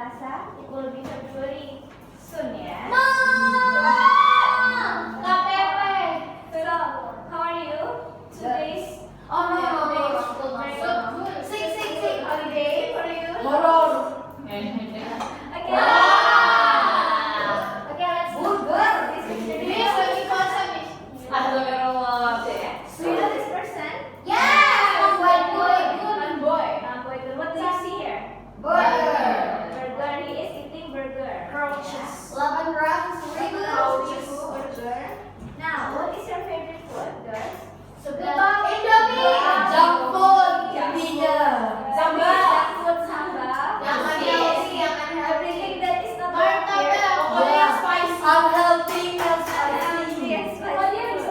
puasa. It will be February soon ya. So, how are you? Today's holiday for you. Okay. Okay, let's go. This is the video. Do you know this person? What do you see here? Burger. He is eating burger. Burger. Now, what is your favorite food, girls? Junk food, sambal. Everything that is not unhealthy and spicy. It is healthy. But do you think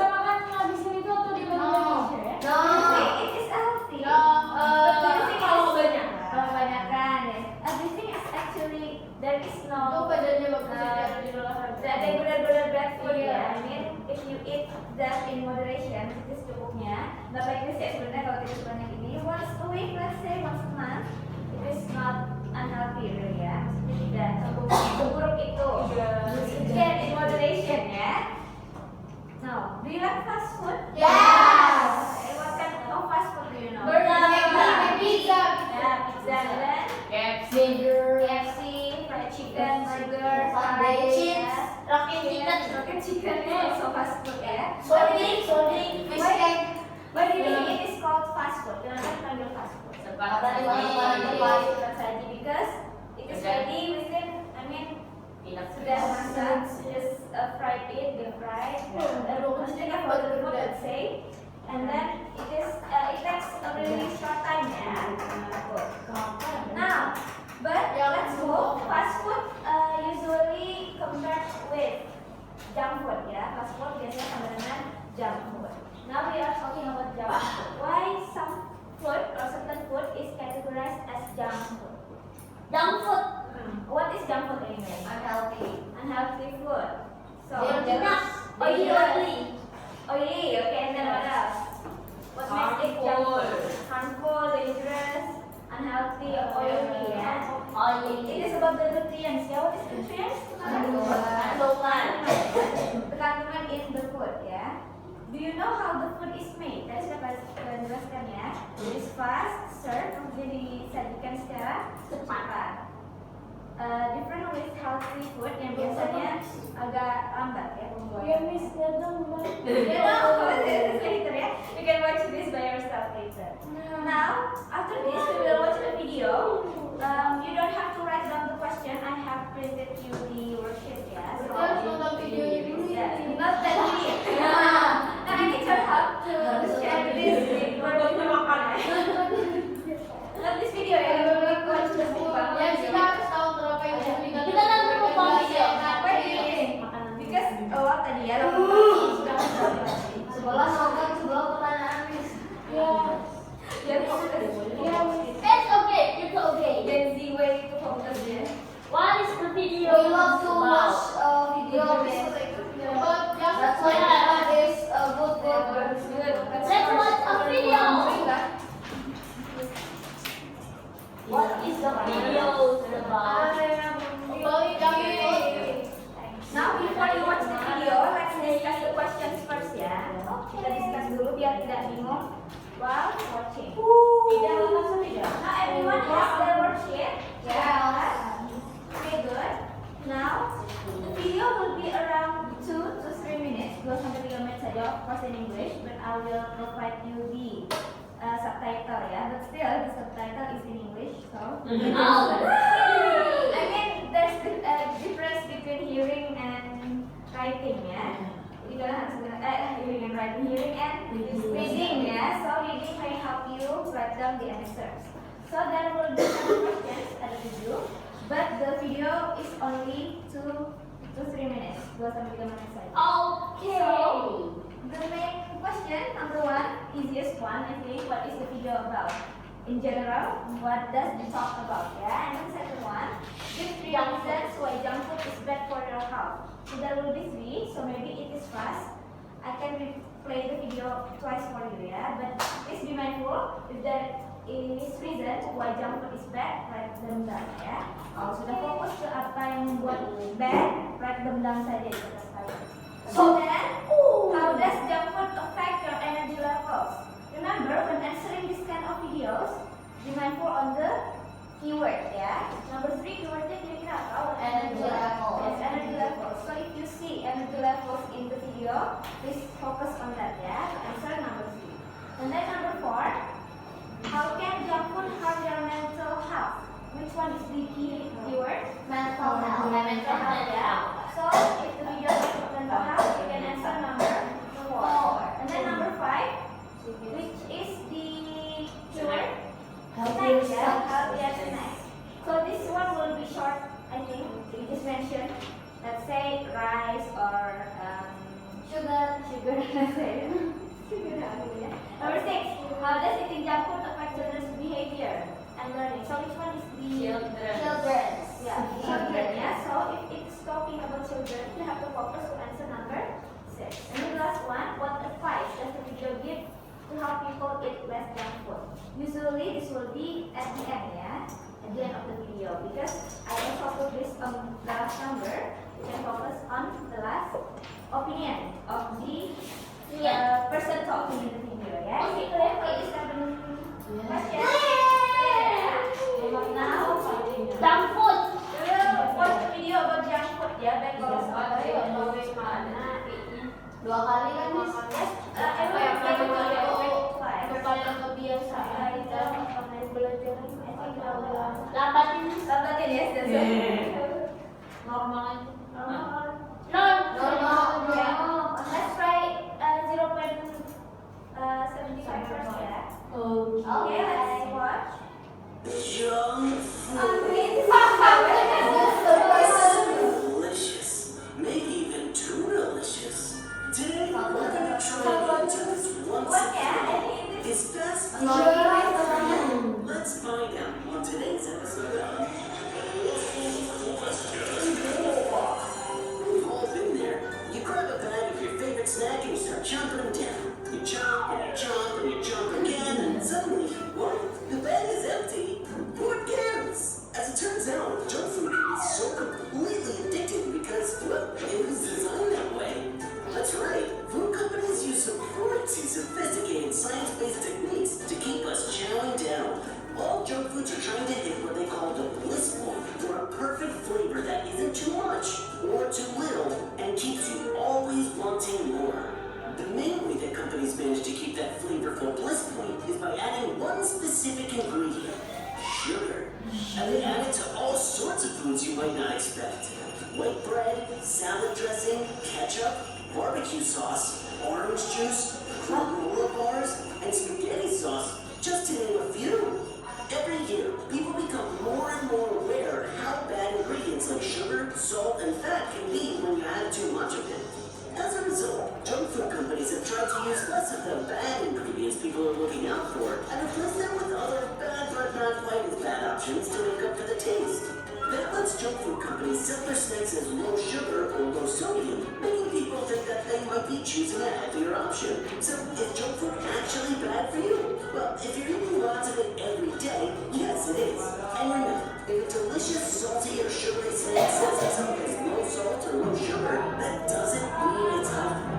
kebanyakan, yes. Everything is actually there is no regular bad food ya. I mean, if you eat that in moderation, itu secukupnya. Nggak baik sih sebenarnya kalau kita sebanyak ini. Once a week, let's say once a month, it is not unhealthy really ya. Maksudnya tidak seburuk itu. Again in moderation ya. Now, do you like fast food? What kind of fast food do you know? Pizza, and then KFC, fried chicken, burger, Fried chicken, rocket chicken is also fast food ya. Soldering, Why do you think it is called fast food? Kenapa dipanggil fast food? Because it is ready within, I mean, sudah masak, just fried it, deep fried. Maksudnya kan for the food, let's say, and then it takes a really short time ya. Now, but let's go. Fast food usually compared with junk food ya. Fast food biasanya sama dengan junk food. Now we are talking about junk food. Why some food or certain food is categorized as junk food? What is junk food anyway? Unhealthy food. So oily. Okay, and then what else? What makes it junk food? Harmful, dangerous, unhealthy, oily. Yeah. It is about the nutrients. Yeah, what is nutrients? Kandungan in the food. Yeah. Do you know how the food is made? Tadi sudah jelaskan ya. It is fast, served, kemudian disajikan secara cepat. Different with healthy food yang biasanya agak lambat ya pembuatannya. You know, later ya. You can watch this by yourself later. Now, after this we will watch the video. You don't have to write down the question. I have printed you the worksheet ya. So, not that video. Now I need your help to share this with not this video ya. We will watch the video. Because tadi ya sudah sebelah pertanyaan Miss. It's okay. Gen Z way to focus ya. What is the video? We love to watch video. That's why that is good. Let's watch a video. What is the video about? Now before you watch the video, let's discuss the questions first ya. Kita discuss dulu biar tidak bingung while watching. Tidak langsung tidak. Now everyone has their worksheet. Yeah. Okay, good. Now the video will be around 2 to 3 minutes. 2 sampai 3 menit saja, of course in English, but I will provide you the subtitle ya. But still the subtitle is in English, so. I mean there's a difference between hearing and writing ya. Jadi kalian harus hearing and writing, hearing and reading ya. So reading may help you write down the answers. So there will be some questions ada 7, but the video is only 2 to 3 minutes. 2 sampai 3 menit saja. Okay. So the main question, number 1, easiest one, I think, what is the video about? In general, what does it talk about? Yeah, and then second one, give 3 reasons why junk food is bad for your health. So there will be 3, so maybe it is fast. I can replay the video twice for you, yeah. But please be mindful if there is reason why junk food is bad, write them down ya. Kalau sudah fokus ke apa yang membuat bad, write them down saja di kertas kalian. So then, how does junk food affect your energy levels? Remember, when answering this kind of videos, be mindful on the keyword ya. Number 3 keywordnya kira-kira apa? Energy level. Yes, energy level. So if you see energy levels in the video, please focus on that ya. To answer number 3. And then number 4, how can junk food harm your mental health? Which one is the keyword? Mental health. Mental health ya. So if the video is about mental health, you can answer number 4. And then number 5, which is the keyword? Snacks ya. Healthier snacks. So this one will be short, I think. We just mentioned, let's say rice or sugar. Let's say sugar. Number 6, how does eating junk food affect children's behavior and learning? So which one is the Children. Yeah, children. Yeah. So if it's talking about children, you have to focus to answer number 6. And the last one, what advice does the video give to help people eat less junk food? Usually this will be at the end ya, at the end of the video, because I also put this on the last number. You can focus on the last opinion of the person talking in the video ya. Is it clear for this 7 questions? Now, Junk food. watch the video about junk food ya, baik kalau soal mana 2 kali kan Miss? yes, everyone can do it twice. Yang kebiasa. Kita akan belajar lagi. Lapatin Miss. Lambatin ya, Normal aja. Normal. Normal. Let's try 0.75 first ya. Okay, let's watch. Delicious, maybe even too delicious. Today we're gonna try into this once What ya? again. Any of this? It's best. Let's find out on today's episode of We've all been there. You grab a bag of your favorite snack and you start chomping them down. You chomp and you chomp and you chomp again, and suddenly, what? The bag is empty. What gives? As it turns out, junk food is so completely addictive because, well, it was designed that way. That's right. Food companies use some pretty sophisticated science-based techniques to keep us chowing down. All junk foods are trying to hit what they call the bliss point, or a perfect flavor that isn't too much or too little and keeps you always wanting more. The main way that companies manage to keep that flavorful bliss point is by adding one specific ingredient, sugar. And they add it to all sorts of foods you might not expect. White bread, salad dressing, ketchup, barbecue sauce, orange juice, granola bars, and spaghetti sauce, just to name a few. Every year, people become more and more aware of how bad ingredients like sugar, salt, and fat can be when you add too much of it. As a result, junk food companies have tried to use less of the bad ingredients people are looking out for and replace them with other bad but not quite as bad options to make up for the taste. That lets junk food companies sell their snacks as low sugar or low sodium, making people think that they might be choosing a healthier option. So, is junk food actually bad for you? Well, if you're eating lots of it every day, yes it is. And remember, if a delicious salty or sugary snack says itself as low salt or low sugar, that doesn't mean it's healthy.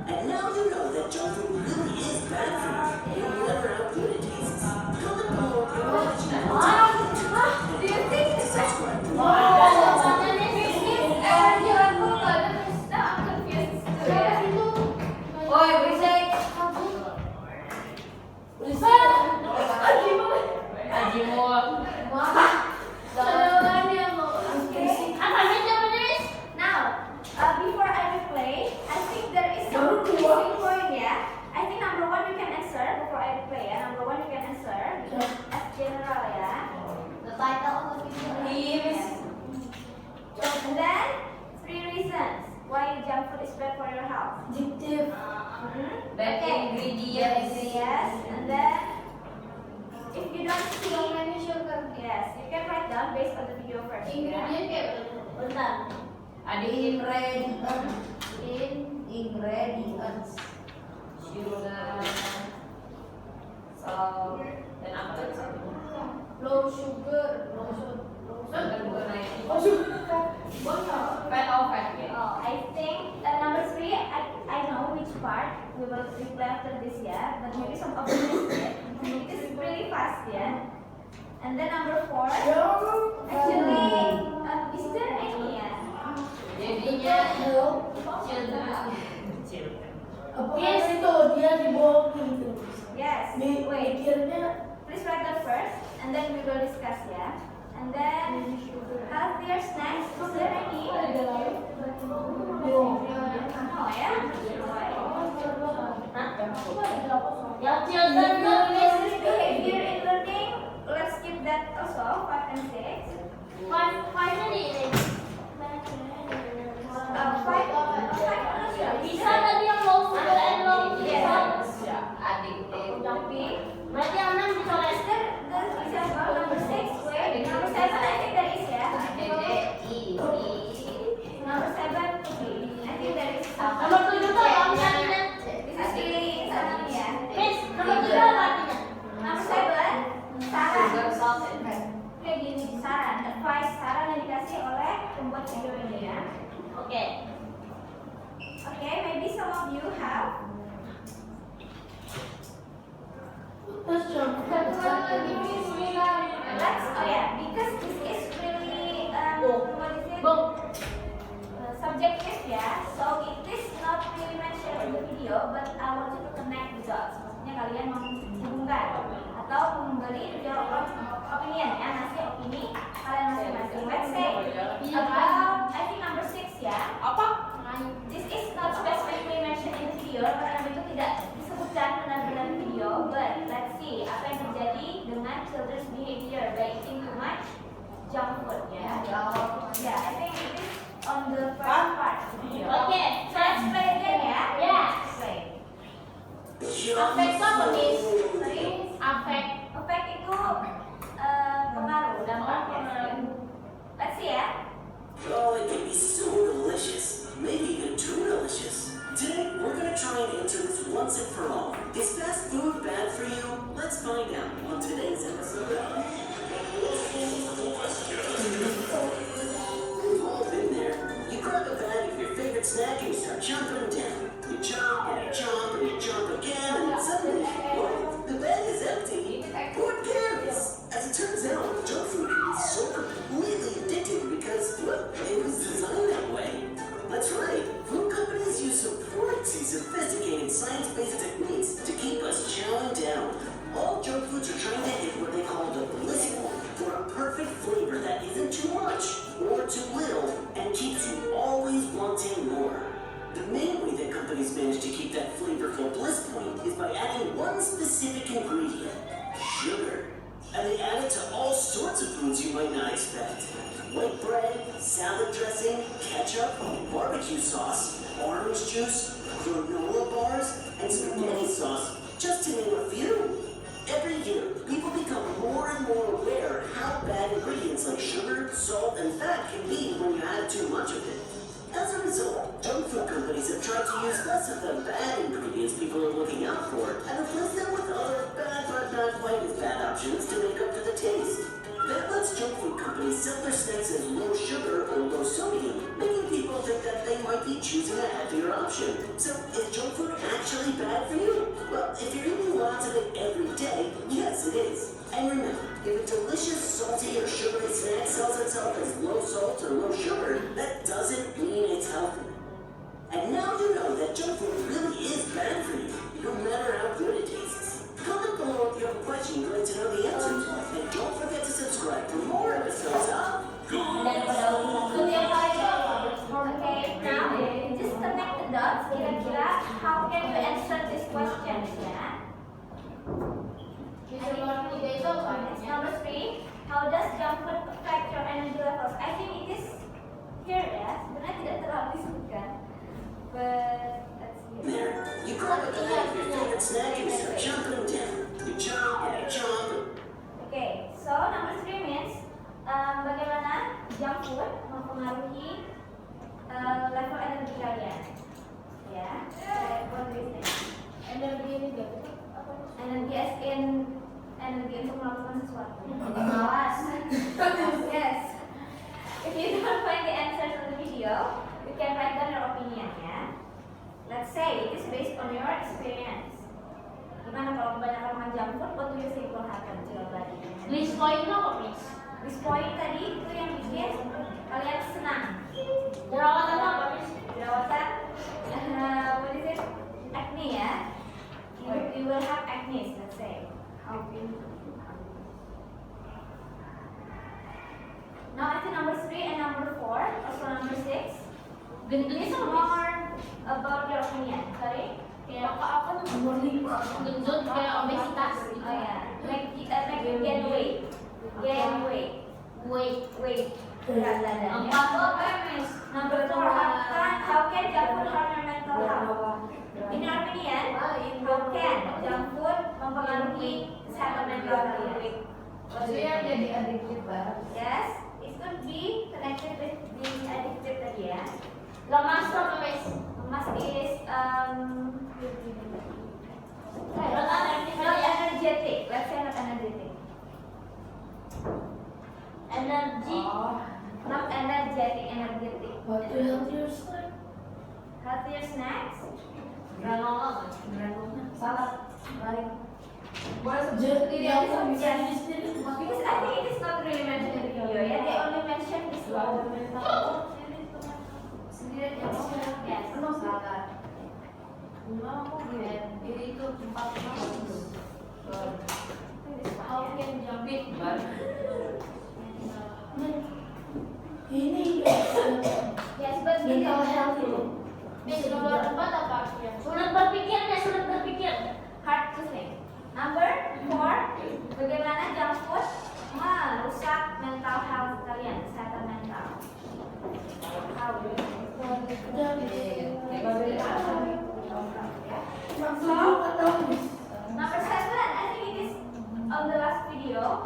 And now you know that junk food really is bad for you, no matter how good it tastes. Comment below if you're watching. Do you think this is Jawabannya Miss. energy level? No, I'm confused too ya. Oi, berisik. Now, before I replay, I think there is some missing point ya. I think number 1 you can answer before I replay ya. Number 1 you can answer because as general ya. The title of the video. And then 3 reasons why junk food is bad for your health. Bad ingredients. Yes, and then if you don't see So many sugar. yes, you can write down based on the video first. Ingredient kayak Bentar. Ada ingredients, sugar, salt, dan apa sugar. Bukan naik. Oh, sugar. Fat or fat ya? Oh, I think number 3, I know which part we will reply after this, yeah. But maybe some of you missed it. It is really fast, yeah. And then number 4, actually, is there any, yeah? Jadinya children. Yes, itu dia di bawah gitu. Yes. Wait. Mikirnya Please write that first, and then we will discuss, yeah. And then healthier snacks. Is there any? No, yeah. yang children Business behavior in learning. Let's skip that also. 5 and 6. Bisa tadi yang low sugar and low Yes. sugar. Addicted. Jumpy. Berarti yang 6 bisa Is there example number 6? Wait, number 7 I think there is, yeah. Number 7 I think there is. Nomor 7 tuh apa artinya? This is really something, yeah. Miss, nomor 7 apa artinya? Number 7 saran. Sugar, salt, and fat. Kayak gini, saran, advice, saran yang dikasih oleh pembuat video ini, ya. Oke. Okay, maybe some of you have. Let's, oh yeah, because this is really, what is it? Subjective, yeah. So it is not really mentioned in the video, but I want you to connect the dots. Maksudnya kalian menghubungkan atau memberi your own opinion, ya, ngasih opini kalian masing-masing. Let's say about, I think number 6, ya. Apa? This is not specifically mentioned in the video, karena itu tidak disebutkan benar-benar di video. But let's see apa yang terjadi dengan children's behavior by eating too much junk food, ya. Yeah, I think it is on the first part of the video. Oke. So let's play again, ya. Yeah. Play. Affect apa, Miss? Sorry. Affect. Effect itu pengaruh, dampak, ya. Let's see, ya. Oh, it can be so delicious. Maybe even too delicious. Today, we're gonna try and answer this once and for all. Is fast food bad for you? Let's find out on today's episode. We've all been there. You grab a bag of your favorite snack and you start chomping down. You chomp and you chomp and you chomp again, and suddenly, what? The bag is empty. What cares? As it turns out, junk food is so completely addictive because, well, it was designed that way. That's right. Food companies use some pretty sophisticated science-based techniques to keep us chowing down. All junk foods are trying to hit what they call the bliss point, for a perfect flavor that isn't too much or too little and keeps you always wanting more. The main way that companies manage to keep that flavorful bliss point is by adding one specific ingredient, sugar. And they add it to all sorts of foods you might not expect. White bread, salad dressing, ketchup, barbecue sauce, orange juice, granola bars, and spaghetti sauce, just to name a few. Every year, people become more and more aware how bad ingredients like sugar, salt, and fat can be when you add too much of it. As a result, junk food companies have tried to use less of the bad ingredients people are looking out for and replace them with other bad but not quite as bad options to make up for the taste. That lets junk food companies sell their snacks as low sugar or low sodium, making people think that they might be choosing a healthier option. So, is junk food actually bad for you? Well, if you're eating lots of it every day, yes it is. And remember, if a delicious, salty, or sugary snack sells itself as low salt or low sugar, that doesn't mean it's healthy. And now you know that junk food really is bad for you, no matter how good it tastes. Comment below if you have a question you'd like to know the answer to, and don't forget to subscribe for more episodes of Okay, now just connect the dots. Kira-kira how can you answer this question, ya? Number 3, how does junk food affect your energy levels? I think it is here, ya. Sebenarnya tidak terlalu disebutkan, but let's see. there. You grab a bag of your favorite snack and you start chomping them down. You chomp and you chomp. Okay, so number 3 means bagaimana junk food mempengaruhi level energi kalian, ya. Energi as in energi untuk melakukan sesuatu. Jadi malas. Yes. If you don't find the answers on the video, you can write down your opinion ya. Let's say it is based on your experience. Gimana kalau kebanyakan makan junk food, what do you think will happen to your body? Please point apa, please? This point tadi itu yang bikin kalian senang. Jerawatan apa, please? Jerawatan, what is it? Acne ya. You will have acne, let's say. Now I think number 3 and number 4, also number 6. This is more about your opinion. Sorry. Kayak apa gendut kayak obesitas gitu. Oh ya, make you gain weight. Gain weight. Weight. Berat badan. Number 4, how can junk food harm your mental health? In your opinion, how can junk food mempengaruhi kesehatan mental kalian? Maksudnya jadi adiktif banget. Yes, it could be connected with being addicted tadi ya. Lemas apa, please? Lemas is Not not energetic. Let's say not energetic. energy. Not energetic. What to help your sleep? Healthier snacks. Granola. Salad. Lain. Yes. Because I think it is not really mentioned in the video. Yeah, they only mentioned this one. Yes. Salad. Ini itu tempat How can junk food? Yes, but Mental health itu. Nomor 4 apa? Sulit berpikir. hard to think. Number 4, bagaimana junk food merusak mental health kalian, kesehatan mental. How? Number 7, I think it is on the last video.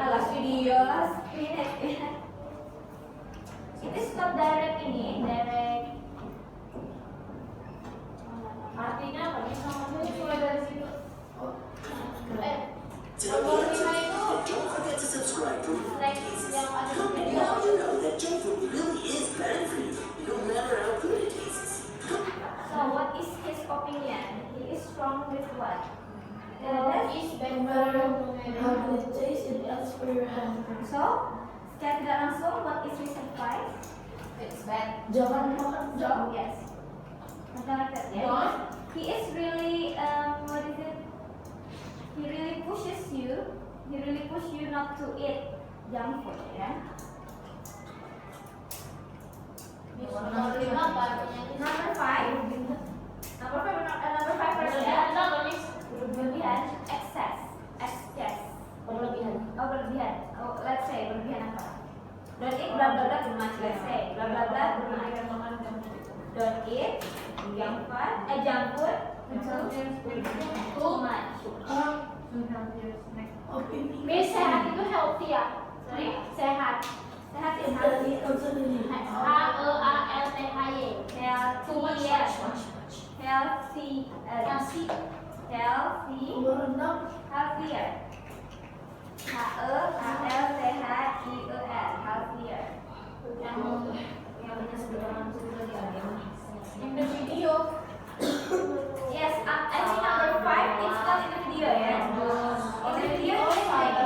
Last minute. It is not direct ini, direct. Artinya apa? Mulai dari situ. Tell me the truth, and don't forget to subscribe for more tastes. Now you know that junk food really is bad for you, no matter how good it tastes. So what is his opinion? He is strong with what? Is So, secara tidak langsung, what is his advice? it's bad. Jangan makan junk. Yes. Something like that, yeah. Why? He is really, what is it? He really pushes you. He really push you not to eat junk food, yeah. Nomor 5 apa artinya? Number 5. Number 5 first, Berlebihan yeah. apa, please? Berlebihan, excess. Berlebihan. Oh, berlebihan. Oh, let's say berlebihan apa? Don't eat blah blah blah too much. Let's say blah blah blah too much. Don't eat junk food too much. Please, sehat itu healthy ya? Sorry? Sehat. Sehat is healthy. HEALTHY. Healthy. Healthier. HEALTHIER. Healthier. Yang benar sebenarnya in the video. Yes, I think number 5 it's not in the video ya. In the video it's like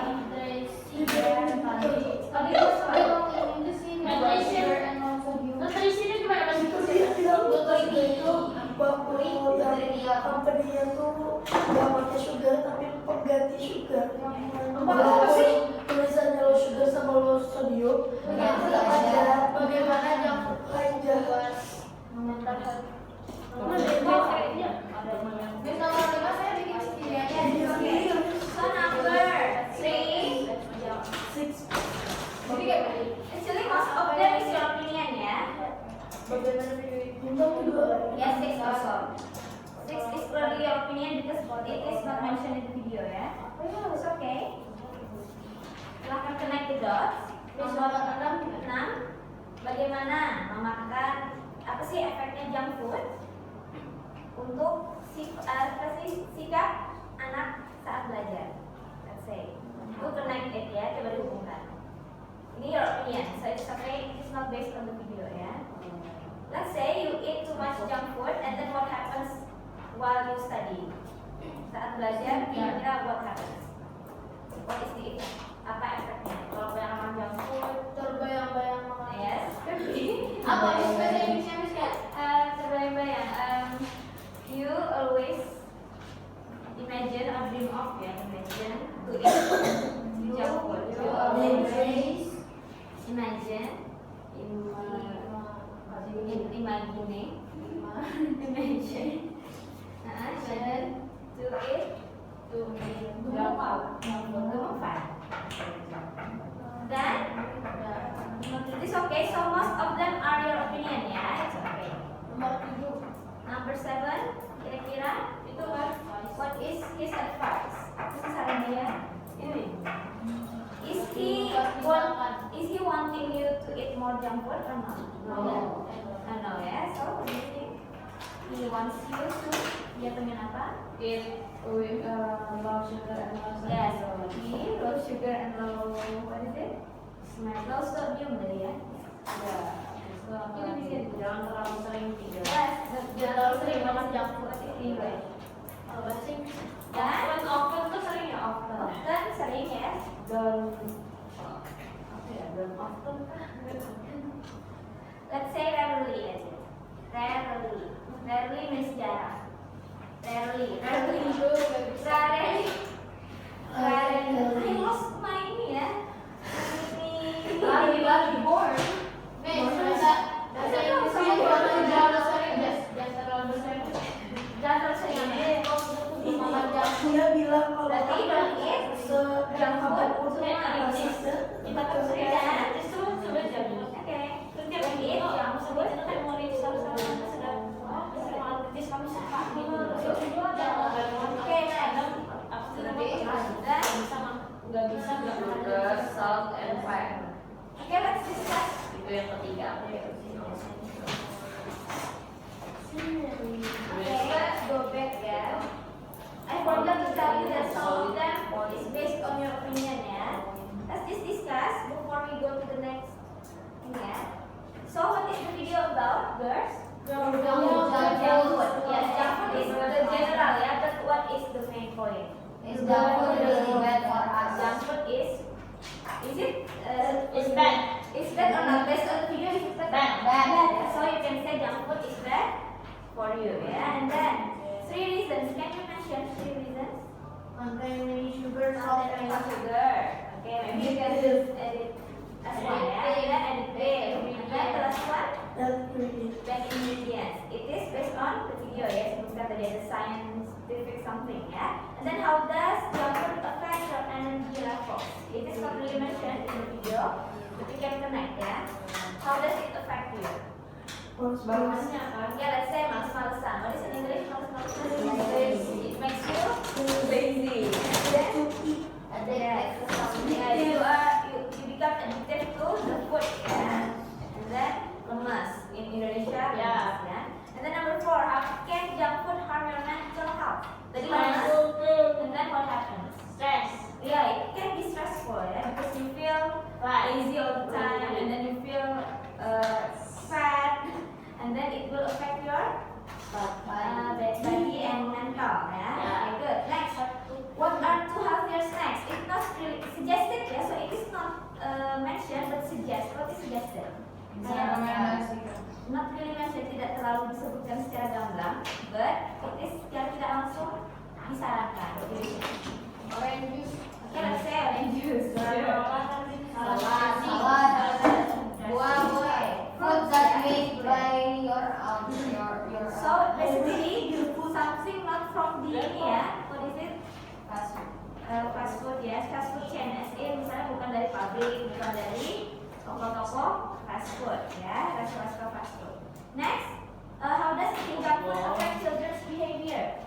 Nutrisi itu gimana, Mas? Company-nya tuh nggak pakai sugar tapi pengganti sugar. Apa sih? Tulisannya low sugar sama low sodium. Tetap ada Bagaimana junk lain jahat. mental health? So number 3. Actually most of them is your opinion ya. Yes, 6 also. 6 is probably your opinion because it is not mentioned in the video ya. It's okay. Silahkan connect the dots. Nomor 6. Bagaimana memakan, apa sih efeknya junk food untuk sikap anak study. Saat belajar, kira-kira what happens? What is the effect? Apa efeknya? Kalau banyak makan junk food, Terbayang-bayang yes, could be. Apa bahasa Inggrisnya Miss Kat? Terbayang-bayang. You always imagine or dream of ya, imagine to eat junk food. You always imagine, imagine, to eat junk food. Then it is okay. So most of them are your opinion ya, it's okay. Number 7, kira-kira itu what is his advice? Apa sih saran dia? Ini. Is he wanting you to eat more junk food or not? No. No ya. So what do you think? He wants you to. Dia pengen apa? Eat with low sugar and low salt. Yes. He low sugar and low what is it? Low sodium tadi ya. Ini bisa Jangan terlalu sering tidur. Yes. Jangan terlalu sering makan junk food. Anyway. Kalau bahasa Inggris, Dan often tuh sering ya often. often sering ya. Don't apa ya? Don't often kah? Let's say rarely aja. Rarely means jarang. Rarely. I lost my ini ya. Lagi bored. Miss, bahasa Inggrisnya jangan sering, jangan terlalu sering. Jangan terus sering ya. Makan junk food. Dia bilang kalau Berarti don't eat yang apapun food. kita terus Dan justru sudah jadi. Oke. Terus dia don't eat junk food. Oke, nggak bisa sugar, salt, and fat. okay, let's discuss. Itu yang ketiga. Okay, let's go back ya. I forgot to tell you that some of them is based on your opinion ya. Let's just discuss before we go to the next thing ya. So what is the video about, girls? Junk food. Yes, junk food is the general ya, but what is the main point? Is junk food really bad for us? Junk food is it? It's bad. Is bad or not? Based on the video, is it bad? Bad. So you can say junk food is bad for you, yeah. And then 3 reasons. Can you mention 3 reasons? Containing sugar, salt, Containing and sugar. Okay, maybe you can just edit as one, yeah. And then edit big. And then the last one, then ingredients. It is based on the video, yes. Bukan tadi ada scientific something, yeah. And then how does junk food affect your energy level? It is not really mentioned in the video, but you can connect, yeah. How does it affect you? Bagusnya Yeah, let's say males-malesan. What is in English? Males-malesan. It makes you lazy. Yeah, you become addicted to the food, yeah. And then lemas in Indonesia, lemas, yeah. And then number 4, how can junk food harm your mental health? Tadi lemas. And then what happens? Stress. Yeah, it can be stressful, yeah, because you feel lazy all the time, and then you feel fat, and then it will affect your body and mental, yeah. Okay, good. Next, what are 2 healthier snacks? It's not really suggested, yeah, so it is not mentioned, but suggest. What is suggested? Not really mentioned, tidak terlalu disebutkan secara gamblang, but it is secara tidak langsung disarankan. Orange juice. Okay, let's say orange juice. Salad. Buah. Food that made by your So basically, something not from the what is it? Fast food ya, fast food chain. Misalnya bukan dari pabrik, bukan dari toko-toko fast food ya, resto-resto fast food. Next, how does eating junk food affect children's behavior?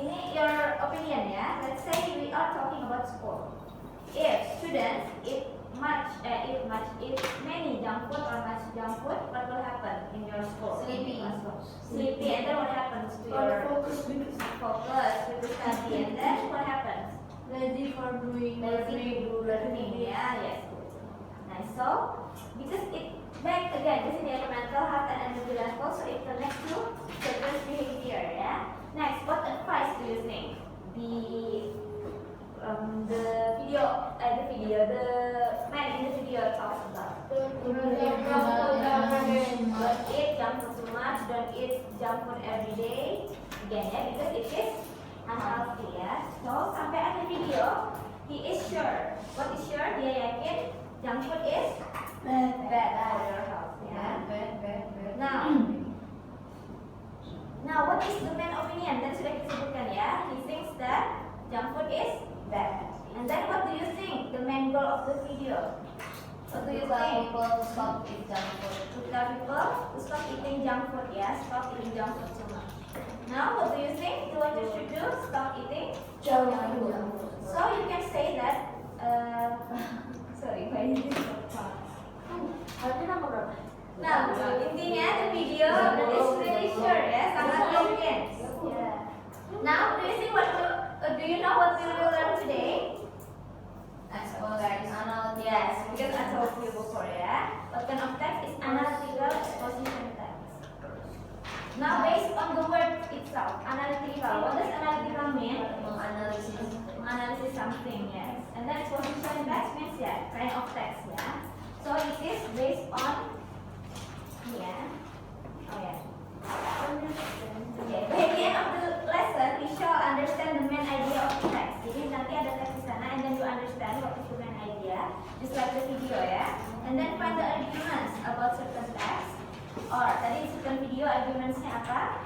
Ini your opinion ya. Let's say we are talking about school. If students eat many junk food or much junk food, what will happen in your school? Sleepy. Sleepy, and then what happens to your focus with the study, and then what happens? Lazy for doing Learning, yeah, yes. Nice. So, because it again, this is your mental health and energy level, so it connects to children's behavior, yeah. Next, what advice do you think the man in the video talks about? Don't eat junk food too much. Don't eat junk food every day. Again, ya, because it is unhealthy, ya. So sampai akhir video, he is sure. What is sure? Dia yakin junk food is bad for your health, ya. Now, what is the main opinion? Tadi sudah disebutkan, ya. He thinks that junk food is bad. And then what do you think? The main goal of the video? What do you think? People stop eating junk food. To tell people to stop eating junk food, ya. Stop eating junk food too much. Now, what do you think? What you should do? Stop eating Junk junk food. food. So you can say that. Sorry, why is this so fast? Nah, intinya the video is really sure, ya, sangat yakin. Yeah. Now, do you think do you know what we will learn today? Analytical. Yes, because I told you before, ya. What kind of text is analytical exposition text? Now, based on the word itself, analytical. What does analytical mean? Menganalisis something, yes. And then exposition text means, ya, kind of text, ya. So it is based on, yeah. Oh yeah. Okay. By the end of the lesson, we shall understand the main idea of the text. Jadi nanti ada teks di sana, and then you understand what is the main idea, just like the video, ya. And then find the arguments about certain text. Or tadi certain video argumentsnya apa?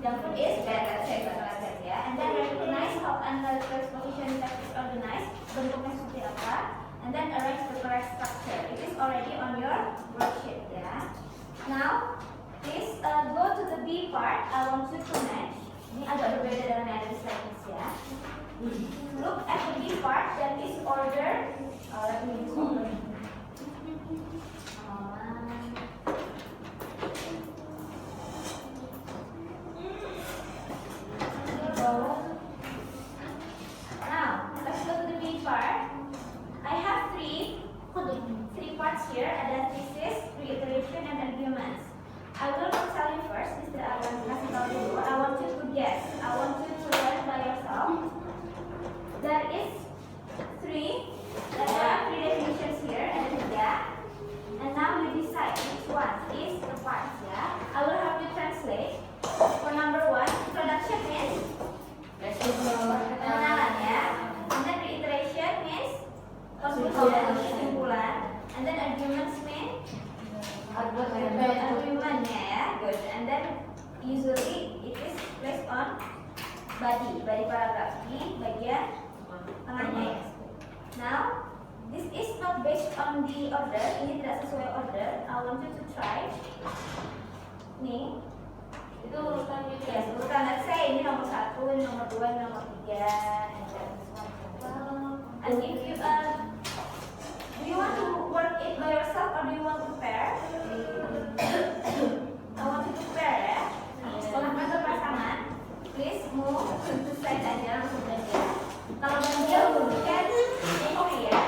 Junk food is bad, let's say something like that, ya. And then recognize how analytical exposition text is organized. Bentuknya seperti apa? And then arrange the correct structure. It is already on your worksheet, ya. Now, please go to the B part. I want you to match. Ini agak berbeda dengan yang ada di slides, ya. Look at the B part that is order. Let me use order. Now, let's go to the B part. I have three parts here. Ada thesis, reiteration, and arguments. I will not tell you first. Mr. Alan kasih tahu dulu. I want you to guess. I want you to learn by yourself. There is ada three definitions here. Ada tiga. And now you decide which one is the parts, ya. I will have you translate. For number one, introduction means pengenalan, ya. And then reiteration means kesimpulan. And then arguments mean argumentnya, ya. Good. And then usually it is based on body paragraph di bagian tengahnya, ya. Now, this is not based on the order. Ini tidak sesuai order. I want you to try. Nih, itu urutan gitu ya. Urutan, let's say ini nomor 1, ini nomor 2, ini nomor 3. And if you do you want to work it by yourself or do you want to pair? I want you to pair, ya. Setelah bentuk pasangan, please move to side aja, langsung aja. Kalau ganjil, kan ini ya.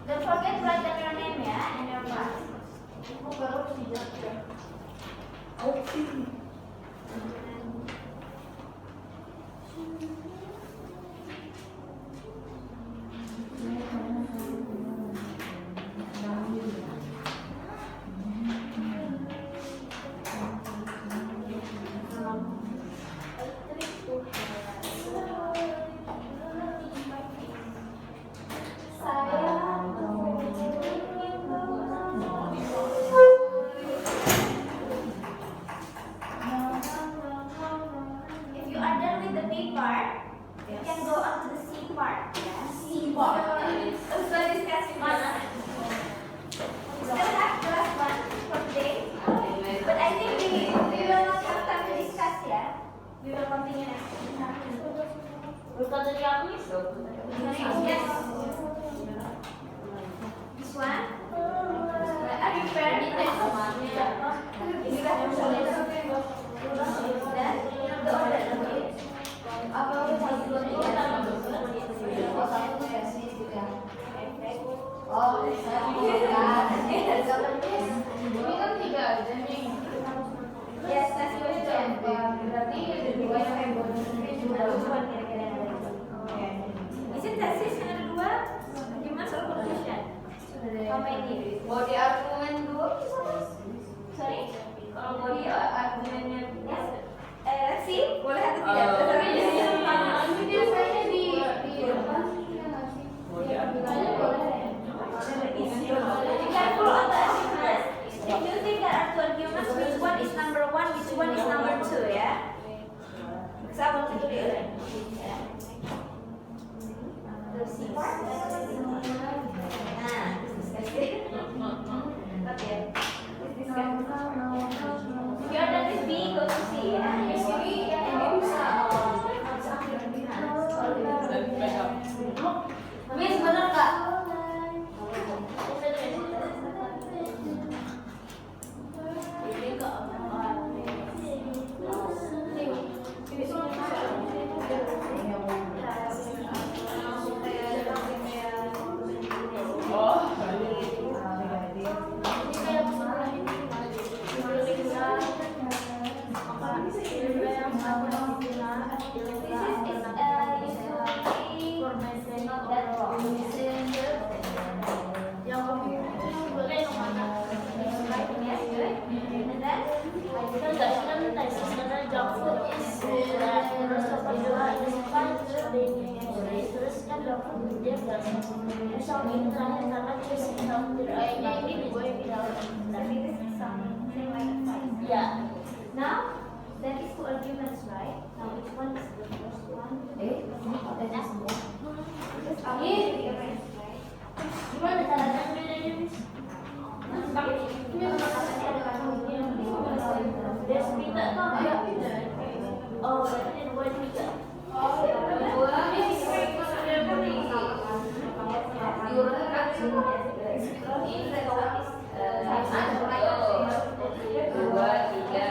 Don't forget to write down your name, ya, and your class. If you are done with the B part, you can go on to the C part. Ya. C part. So discuss mana? Still have the last one for today, but I think we will not have time to discuss, ya. We will continue next. Bukan dari aku itu. Yes. This one. Are you prepared? Ini kan dan the order. Apa udah satu dua tiga? Oh satu versi gitu ya. Oh saya ini kan tiga aja nih. Yes, next question. Berarti ada dua yang kayak bonus Is it thesis yang ada dua? Gimana soal conclusion? How many? body argument dua bisa mas? Sorry? Kalau body argumentnya Yes. Let's see. Boleh atau tidak? ini biasanya di depan ya nggak sih? Biasanya boleh. Be careful on the achievement. If you think there are two arguments, which one is number one, which one is number two, ya? Because I want to do it. Yeah. Terus C part. Nah, discuss. Okay. Discuss. If you are done with B, go to C, ya. Miss bener nggak? Yeah. Now, that is two arguments, right? Now, which one is the first one? Katanya semua. Because I want to rearrange, right? Gimana caranya bedanya, Miss? Desmita tuh apa? Oh, berarti dua juga. Diurutkan semua. Dua, tiga,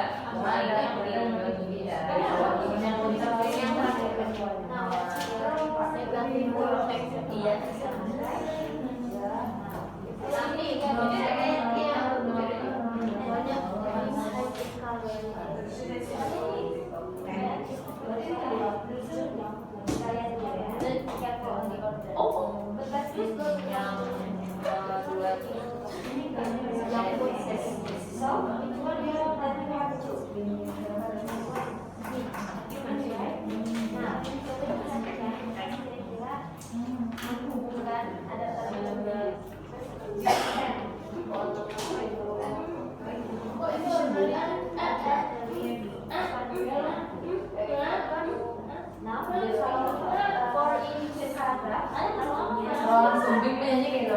Langsung bimbingnya gitu.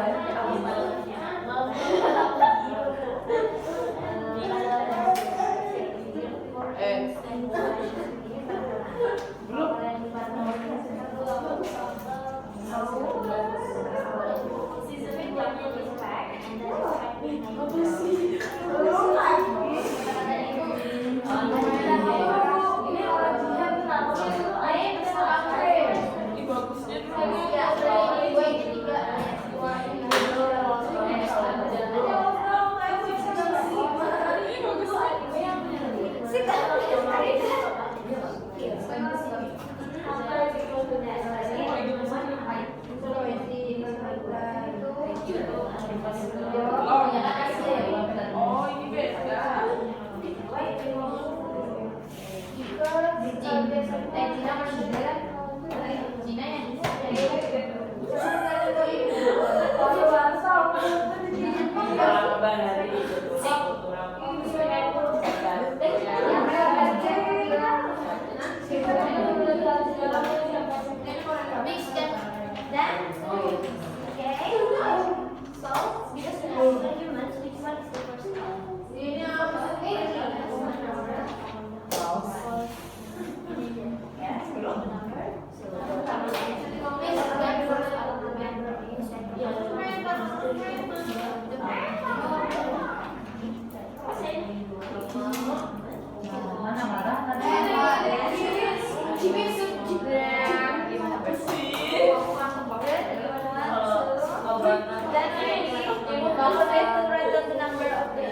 Don't forget to write down the number of the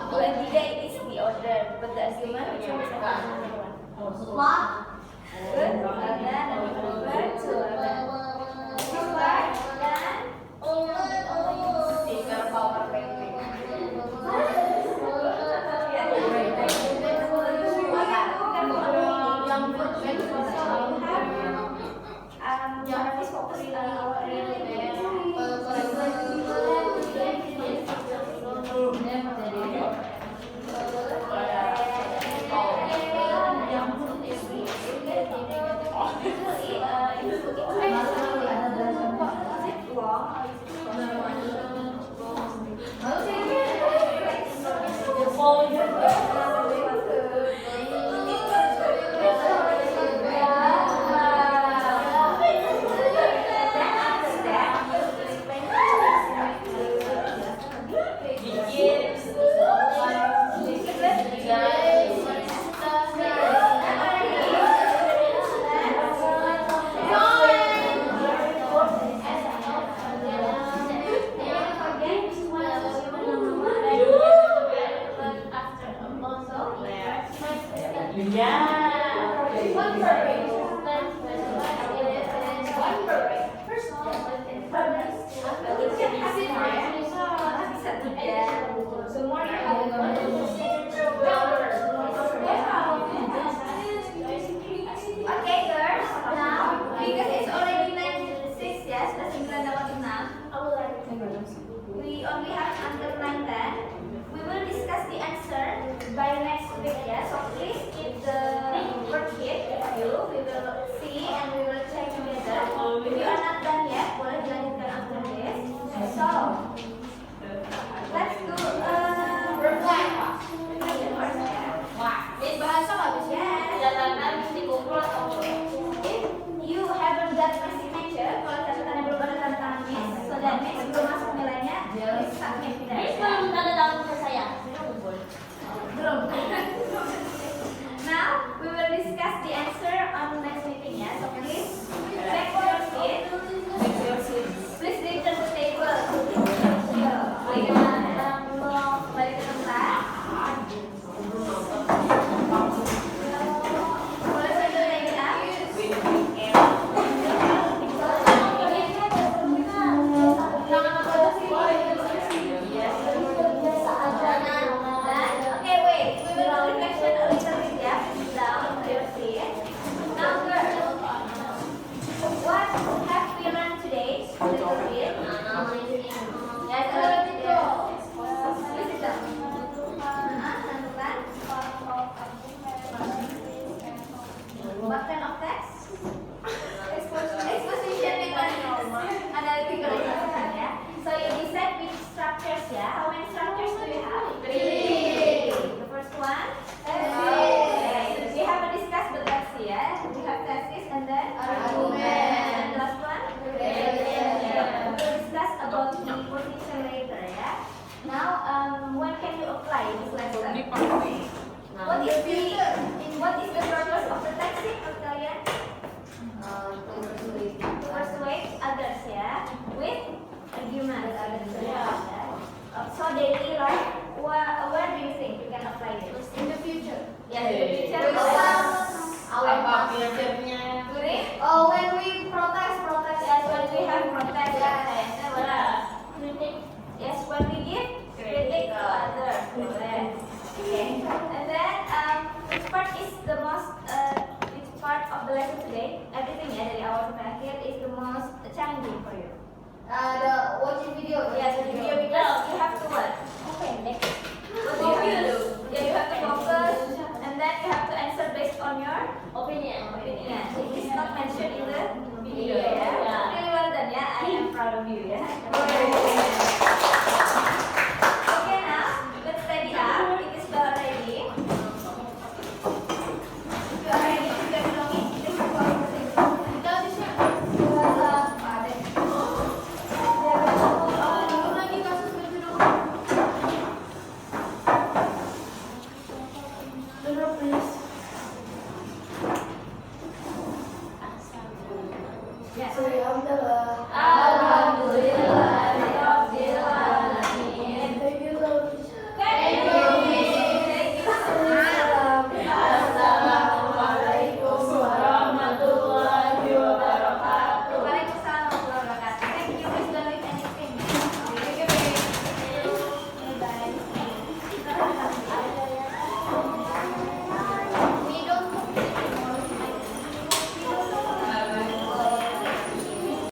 Dua and tiga it is the order, but the argument which one is the number one? Good. Well done. And number two. Well done. Well done. Speaker power bank. Okay, girls. Now, because it's already 9:06, yes, sudah 9:06. We only have until 9:10. We will discuss the answer by next week, yeah. So please keep the worksheet with you. We will see and we will check together. If you are not done yet, boleh dilanjutkan after this. So, let's do reflection first, yeah. Bahasa nggak bisa. Yes. Jalanan dikumpul atau If you haven't done my signature, kalau catatannya belum ada tanda tangan Miss, so that means belum masuk nilainya, Miss submit tidak. Miss belum tanda tangan ke saya. Belum. Now we will discuss the answer on next meeting, ya. So please back to your seat. Please return to table. Balik ke tempat. Boleh saya naik up? Okay, wait. We will do reflection a little bit, yeah. Down to your seat. Now, girls, what have we learned today? A little bit. Yes, a little bit. Please sit down. Tentukan. What kind of text? Exposition dengan analytical exposition, ya. So you decide which structures, ya. How many structures do you have? 3. The first one. Okay. We haven't discussed the text, ya. We have thesis and then argument. And the last one. We will discuss about the position later, ya. Now, when can you apply this lesson? What is the purpose of the text sheet for kalian? To persuade others, ya, with argument. So daily life, where do you think you can apply this? In the future. Yes, in the future. Apa future-nya? When we protest. Yes, when we have protest. Yes, when we give critic to others. Okay. And then which part is the most which part of the lesson today? Everything, ya, dari awal sampai akhir is the most challenging for you. The watching video. Yes, the video because you have to what? Okay, next. What do you do? Yeah, you have to focus and then you have to answer based on your Opinion. opinion. It is not mentioned in the video, Yeah. yeah. Really well done, yeah. I am proud of you, yeah.